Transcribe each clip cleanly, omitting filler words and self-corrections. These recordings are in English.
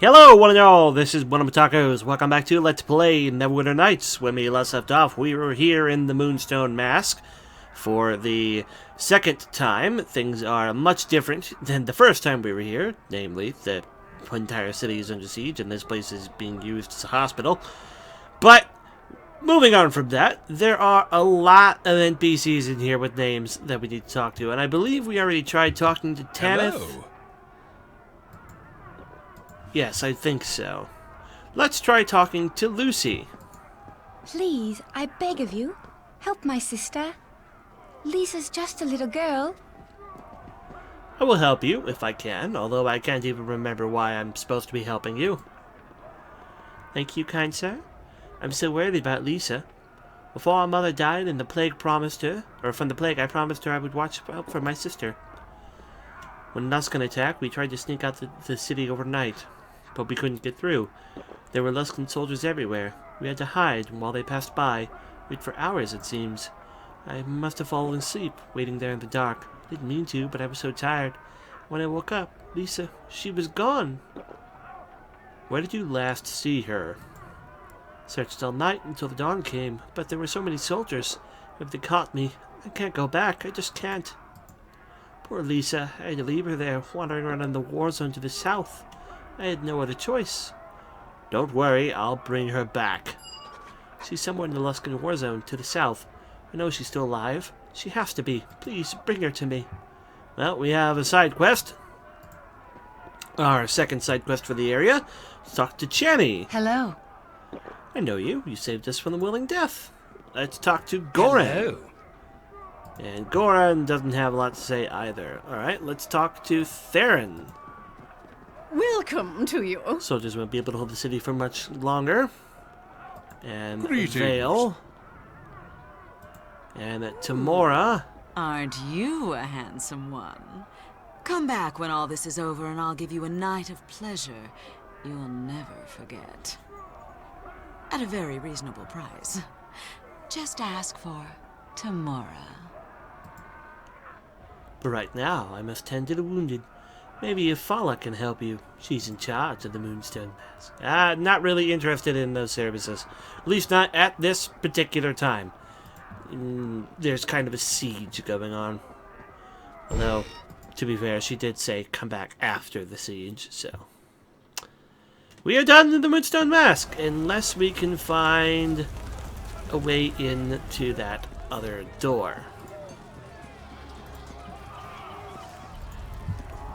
Hello, one and all. This is WellArmedWithTacos. Welcome back to Let's Play Neverwinter Nights. When we last left off, we were here in the Moonstone Mask for the second time. Things are much different than the first time we were here. Namely, the entire city is under siege, and this place is being used as a hospital. But moving on from that, there are a lot of NPCs in here with names that we need to talk to, and I believe we already tried talking to Tanith. Hello. Yes, I think so. Let's try talking to Lucy. Please, I beg of you, help my sister. Lisa's just a little girl. I will help you if I can, although I can't even remember why I'm supposed to be helping you. Thank you, kind sir. I'm so worried about Lisa. Before our mother died and the plague promised her, or from the plague I promised her I would watch out for my sister. When Luskan attacked, we tried to sneak out the city overnight, but we couldn't get through. There were Luskan soldiers everywhere. We had to hide while they passed by. Wait for hours, it seems. I must have fallen asleep, waiting there in the dark. Didn't mean to, but I was so tired. When I woke up, Lisa, she was gone. Where did you last see her? Searched all night until the dawn came, but there were so many soldiers. If they caught me, I can't go back. I just can't. Poor Lisa. I had to leave her there, wandering around in the war zone to the south. I had no other choice. Don't worry, I'll bring her back. She's somewhere in the Luskan war zone to the south. I know she's still alive. She has to be. Please, bring her to me. Well, we have a side quest. Our second side quest for the area. Let's talk to Channy. Hello. I know you. You saved us from the willing death. Let's talk to Goran. Hello. And Goran doesn't have a lot to say either. Alright, let's talk to Theron. Welcome to you. Soldiers won't be able to hold the city for much longer. And Greetings. Vale. And Tamora. Aren't you a handsome one? Come back when all this is over and I'll give you a night of pleasure you'll never forget. At a very reasonable price. Just ask for Tamora. But right now, I must tend to the wounded. Maybe Ifala can help you. She's in charge of the Moonstone Mask. Not really interested in those services. At least not at this particular time. There's kind of a siege going on. Although, to be fair, she did say come back after the siege, so. We are done with the Moonstone Mask, unless we can find a way in to that other door.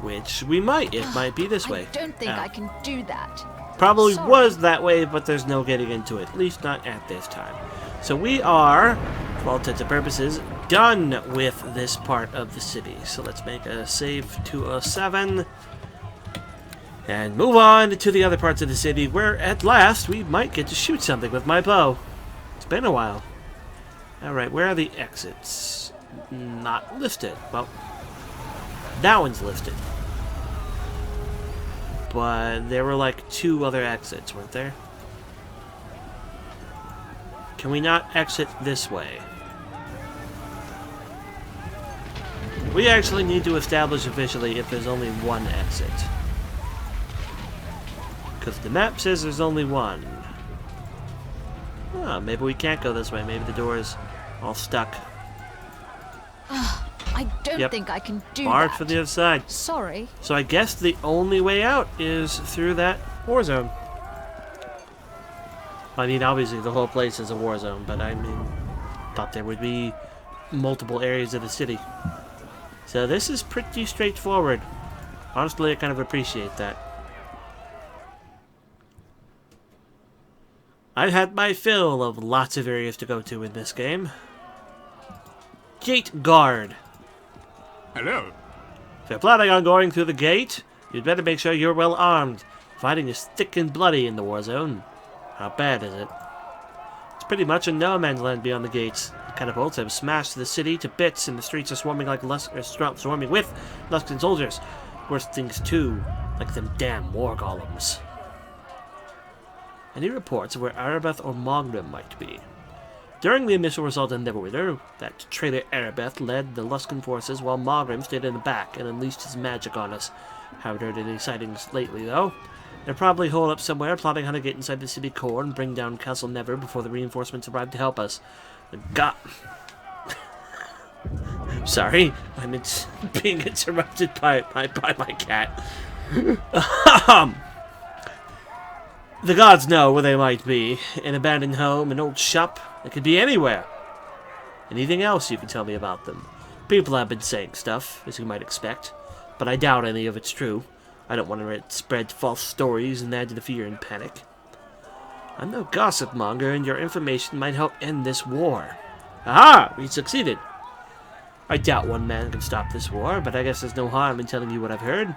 Which we might. It might be this way. I don't think I can do that. Probably Sorry. was that way, but there's no getting into it. At least not at this time. So we are, for all intents and purposes, done with this part of the city. So let's make a save 207. And move on to the other parts of the city, where at last we might get to shoot something with my bow. It's been a while. Alright, where are the exits? Not listed. Well, that one's listed. But there were like 2 other exits, weren't there? Can we not exit this way? We actually need to establish officially if there's only one exit. Because the map says there's only one. Oh, maybe we can't go this way. Maybe the door is all stuck. I don't Yep. think I can do Barred that. for the other side. Sorry. So I guess the only way out is through that war zone. I mean, obviously the whole place is a war zone, but I mean, thought there would be multiple areas of the city. So this is pretty straightforward. Honestly, I kind of appreciate that. I've had my fill of lots of areas to go to in this game. Gate guard. Hello. If you're planning on going through the gate, you'd better make sure you're well armed. Fighting is thick and bloody in the war zone. How bad is it? It's pretty much a no man's land beyond the gates. The catapults have smashed the city to bits, and the streets are swarming swarming with Luskan soldiers. Worse things too, like them damn war golems. Any reports of where Arabeth or Mognum might be? During the initial assault on Neverwinter, that traitor Arabeth led the Luskan forces while Mogram stayed in the back and unleashed his magic on us. Haven't heard any sightings lately, though. They're probably holed up somewhere, plotting how to get inside the city core and bring down Castle Never before the reinforcements arrive to help us. God. Sorry, I'm being interrupted by my cat. The gods know where they might be. An abandoned home, an old shop. It could be anywhere. Anything else you can tell me about them? People have been saying stuff, as you might expect, but I doubt any of it's true. I don't want to spread false stories and add to the fear and panic. I'm no gossip monger, and your information might help end this war. Aha! We succeeded. I doubt one man can stop this war, but I guess there's no harm in telling you what I've heard.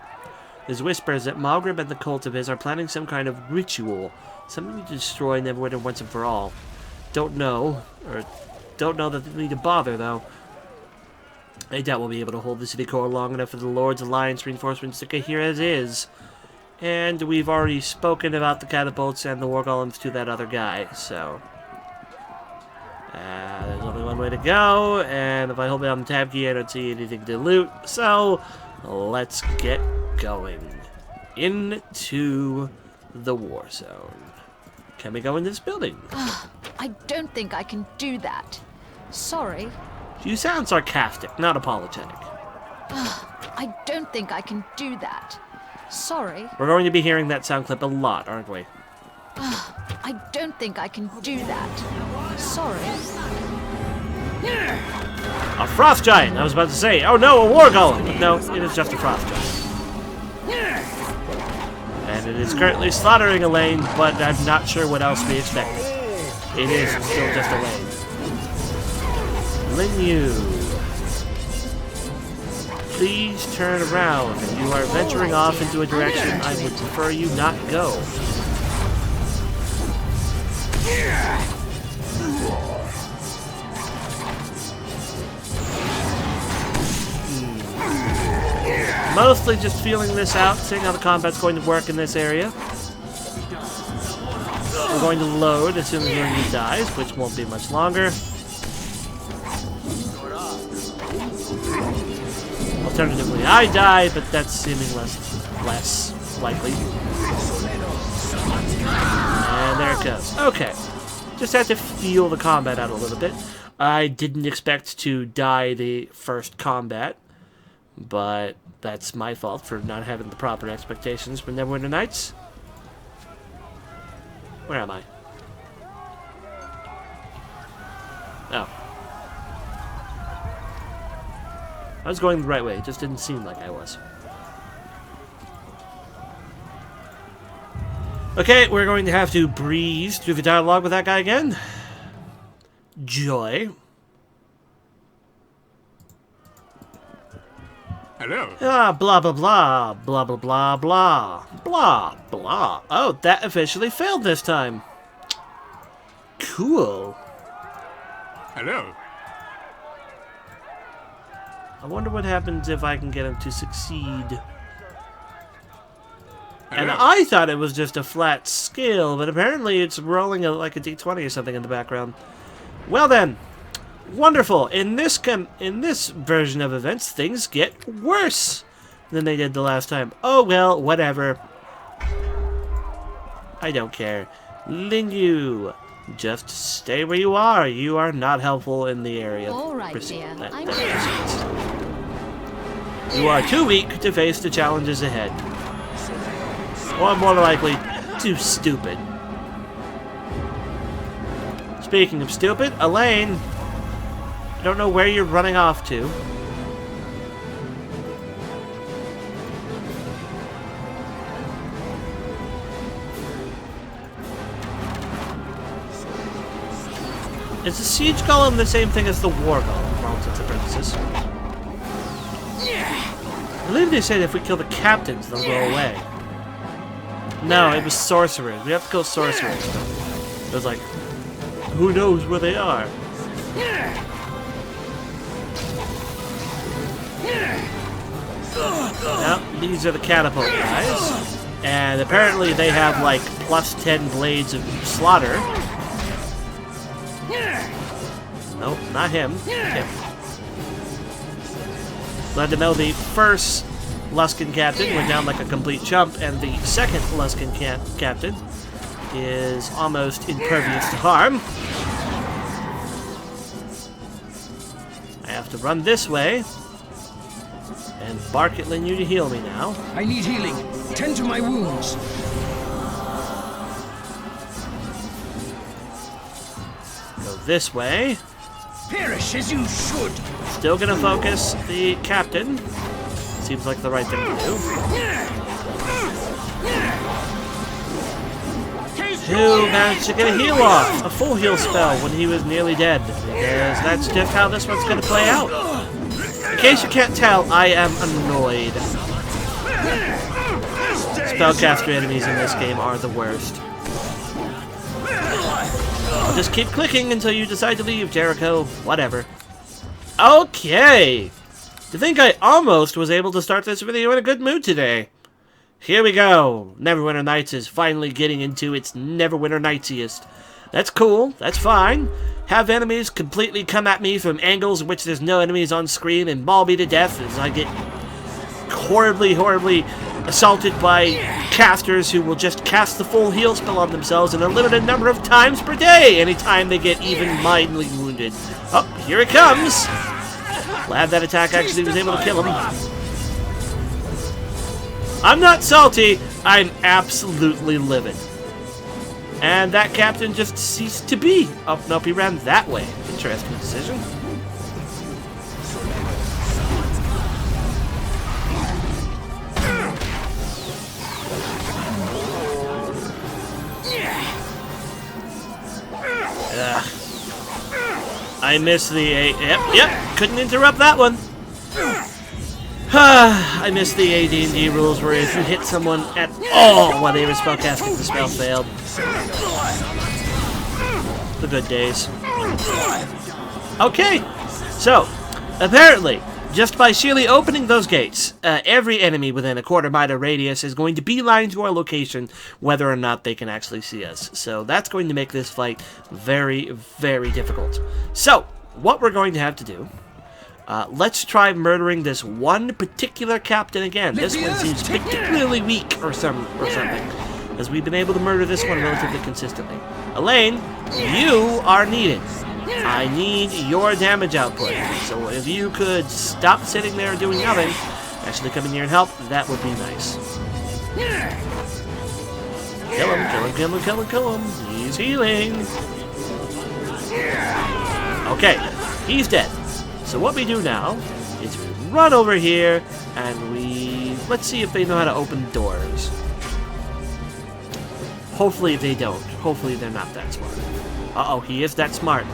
There's whispers that Malgrim and the cult of his are planning some kind of ritual, something to destroy Neverwinter once and for all. Don't know that they need to bother, though. I doubt we'll be able to hold the city core long enough for the Lord's Alliance reinforcements to get here as is. And we've already spoken about the catapults and the war golems to that other guy, so... there's only one way to go, and if I hold down the tab key, I don't see anything to loot, so let's get going into the war zone. Can we go in this building? I don't think I can do that. Sorry. You sound sarcastic, not apologetic. I don't think I can do that. Sorry. We're going to be hearing that sound clip a lot, aren't we? I don't think I can do that. Sorry. A frost giant! I was about to say, oh no, a war golem! No, it is just a frost giant. And it is currently slaughtering Elaine, but I'm not sure what else we expected. It is still just Elaine. Linyu, please turn around. You are venturing off into a direction I would prefer you not go. Mostly just feeling this out, seeing how the combat's going to work in this area. We're going to load as soon as Linyu dies, which won't be much longer. Alternatively, I die, but that's seeming less likely. And there it goes. Okay. Just had to feel the combat out a little bit. I didn't expect to die the first combat, but that's my fault for not having the proper expectations for Neverwinter Nights. Where am I? Oh. I was going the right way, it just didn't seem like I was. Okay, we're going to have to breeze through the dialogue with that guy again. Joy. Hello. Ah, blah, blah, blah, blah, blah, blah, blah, blah, blah. Oh, that officially failed this time. Cool. Hello. I wonder what happens if I can get him to succeed. And I thought it was just a flat skill, but apparently it's rolling like a d20 or something in the background. Well then, wonderful. In this version of events, things get worse than they did the last time. Oh well, whatever. I don't care. Linyu, just stay where you are. You are not helpful in the area. All right, dear. You are too weak to face the challenges ahead. Or more likely, too stupid. Speaking of stupid, Elaine, I don't know where you're running off to. Is the siege golem the same thing as the war golem, for all intents and purposes? I believe they said if we kill the captains, they'll go away. No, it was sorcerers. We have to kill sorcerers. It was like, who knows where they are? Well, these are the catapult guys. And apparently they have like plus 10 blades of slaughter. Nope, not him. Him. Glad to know the first Luskan captain went down like a complete chump, and the second Luskan captain is almost impervious to harm. I have to run this way and bark at Lin Yu to heal me now. I need healing. Tend to my wounds. Go this way. Perish as you should. Still gonna focus the captain. Seems like the right thing to do. Who managed to get a heal off? A full heal spell when he was nearly dead. Because that's just how this one's gonna play out. In case you can't tell, I am annoyed. Spellcaster enemies in this game are the worst. I'll just keep clicking until you decide to leave, Jericho. Whatever. Okay! To think I almost was able to start this video in a good mood today. Here we go. Neverwinter Nights is finally getting into its Neverwinter Nightsiest. That's cool. That's fine. Have enemies completely come at me from angles in which there's no enemies on screen and maul me to death as I get horribly, horribly assaulted by casters who will just cast the full heal spell on themselves in a limited number of times per day anytime they get even mildly wounded. Oh, here it comes! Glad that attack actually was able to kill him. I'm not salty, I'm absolutely livid. And that captain just ceased to be. Oh, nope, he ran that way. Interesting decision. Ugh. I missed the yep, couldn't interrupt that one. I missed the AD&D rules where if you hit someone at all while they were spellcasting, the spell failed. The good days. Okay, so, apparently, just by sheerly opening those gates, every enemy within a quarter-mile radius is going to beeline to our location, whether or not they can actually see us. So that's going to make this fight very, very difficult. So, what we're going to have to do, let's try murdering this one particular captain again. This one seems particularly weak or something, as we've been able to murder this one relatively consistently. Elaine, you are needed. I need your damage output. So if you could stop sitting there doing nothing, actually come in here and help, that would be nice. Kill him, kill him, kill him, kill him, kill him. He's healing. Okay, he's dead. So what we do now is we run over here and let's see if they know how to open doors. Hopefully they don't. Hopefully they're not that smart. Uh-oh, he is that smart.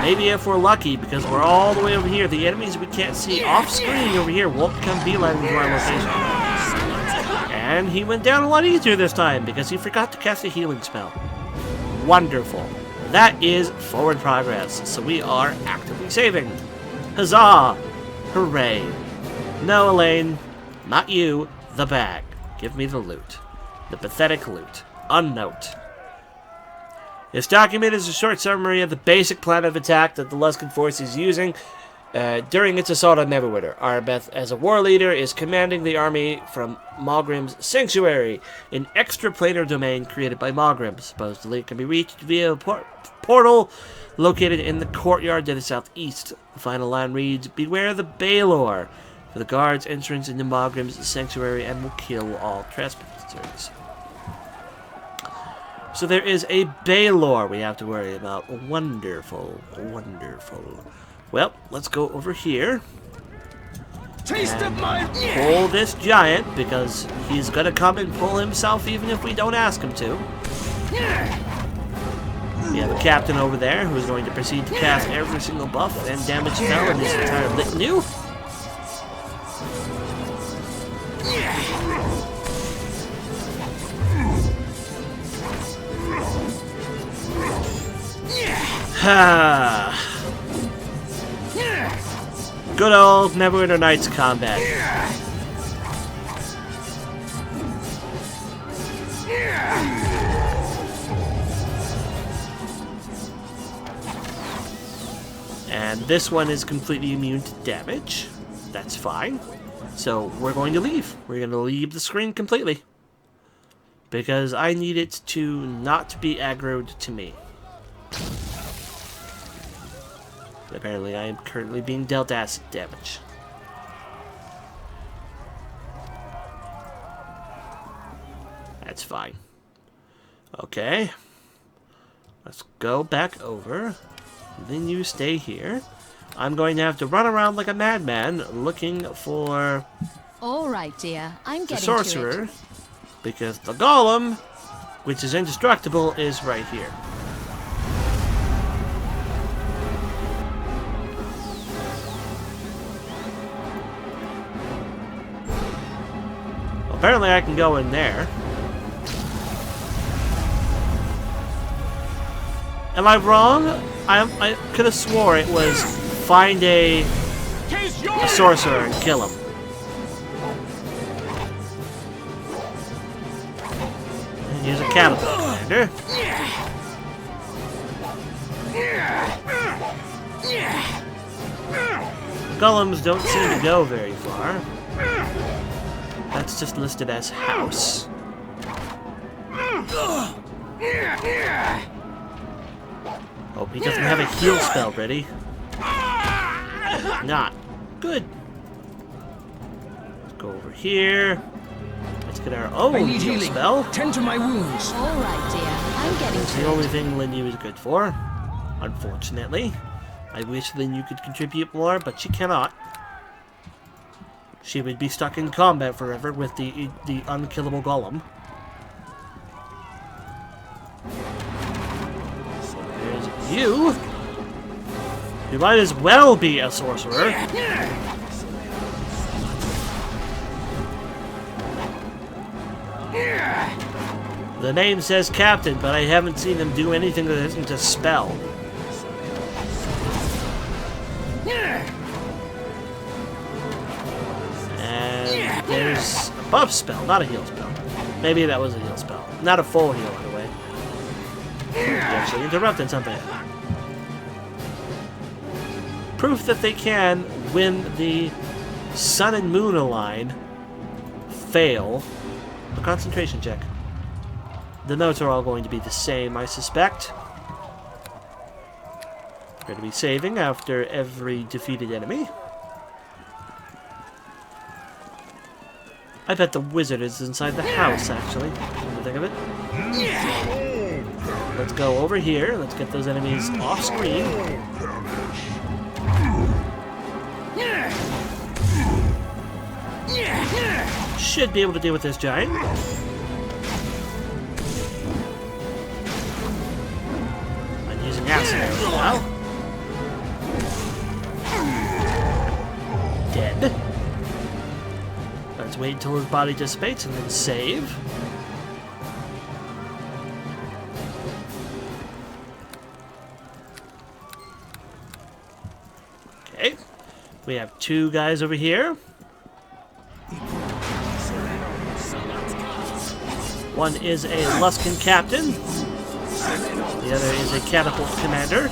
Maybe if we're lucky, because we're all the way over here, the enemies we can't see off-screen over here won't come beelining to our location. And he went down a lot easier this time, because he forgot to cast a healing spell. Wonderful. That is forward progress, so we are actively saving. Huzzah! Hooray. No, Elaine. Not you. The bag. Give me the loot. The pathetic loot. Unnote. This document is a short summary of the basic plan of attack that the Luskan force is using during its assault on Neverwinter. Arbeth, as a war leader, is commanding the army from Malgrim's Sanctuary, an extraplanar domain created by Malgrim. Supposedly, it can be reached via a portal located in the courtyard to the southeast. The final line reads, "Beware the Baelor, for the guards' entrance into Malgrim's Sanctuary and will kill all trespassers." So there is a Baelor we have to worry about. Wonderful, wonderful. Well, let's go over here and pull this giant, because he's going to come and pull himself even if we don't ask him to. We have a captain over there who is going to proceed to cast every single buff and damage spell in his entire litany. Good old Neverwinter Nights combat. And this one is completely immune to damage. That's fine. So we're going to leave. We're going to leave the screen completely. Because I need it to not be aggroed to me. Apparently I am currently being dealt acid damage. That's fine. Okay. Let's go back over. Then you stay here. I'm going to have to run around like a madman looking for All right, dear. I'm the getting sorcerer. to it. Because the golem, which is indestructible, is right here. Well, apparently I can go in there. Am I wrong? I could have swore it was find a sorcerer and kill him. And use a catapult commander. Golems don't seem to go very far. That's just listed as house. Oh, he doesn't have a heal spell ready. Not good. Let's go over here. Let's get our own I need heal healing. spell. Tend to my wounds. All right, dear. I'm getting It's to the it. only thing Linyu is good for, unfortunately. I wish Linyu could contribute more, but she cannot. She would be stuck in combat forever with the unkillable golem. So there's you. You might as well be a sorcerer. The name says captain, but I haven't seen him do anything that isn't a spell. And there's a buff spell, not a heal spell. Maybe that was a heal spell. Not a full heal, anyway. You actually interrupted something. Proof that they can, when the sun and moon align, fail a concentration check. The notes are all going to be the same, I suspect. We're going to be saving after every defeated enemy. I bet the wizard is inside the house, actually, come to think of it. Let's go over here. Let's get those enemies off screen. Should be able to deal with this giant. I'm using acid arrows now. Dead. Let's wait until his body dissipates and then save. Okay. We have two guys over here. One is a Luskan captain. The other is a catapult commander.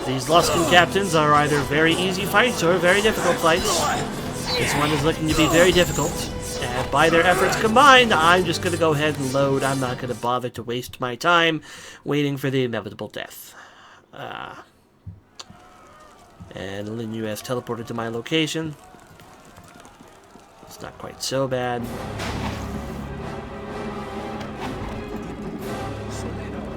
These Luskan captains are either very easy fights or very difficult fights. This one is looking to be very difficult. And by their efforts combined, I'm just going to go ahead and load. I'm not going to bother to waste my time waiting for the inevitable death. And Linyu has teleported to my location. It's not quite so bad.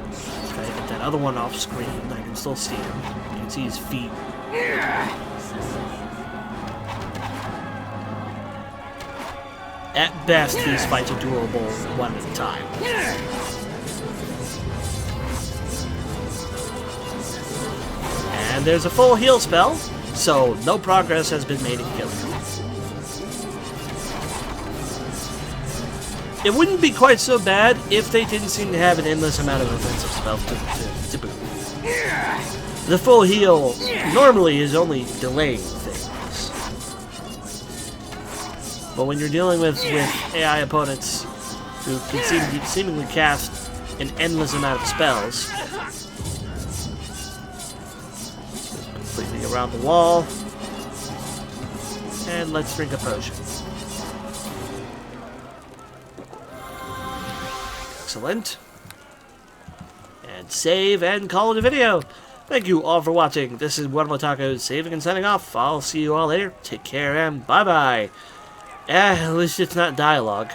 Let's try to get that other one off screen. I can still see him. You can see his feet. At best, these fights are doable one at a time. And there's a full heal spell, so no progress has been made in killing him. It wouldn't be quite so bad if they didn't seem to have an endless amount of offensive spells to boot. The full heal normally is only delaying things. But when you're dealing with AI opponents who can seemingly cast an endless amount of spells, around the wall. And let's drink a potion. Excellent. And save and call it a video. Thank you all for watching. This is WellArmedWithTacos saving and signing off. I'll see you all later. Take care and bye-bye. At least it's not dialogue.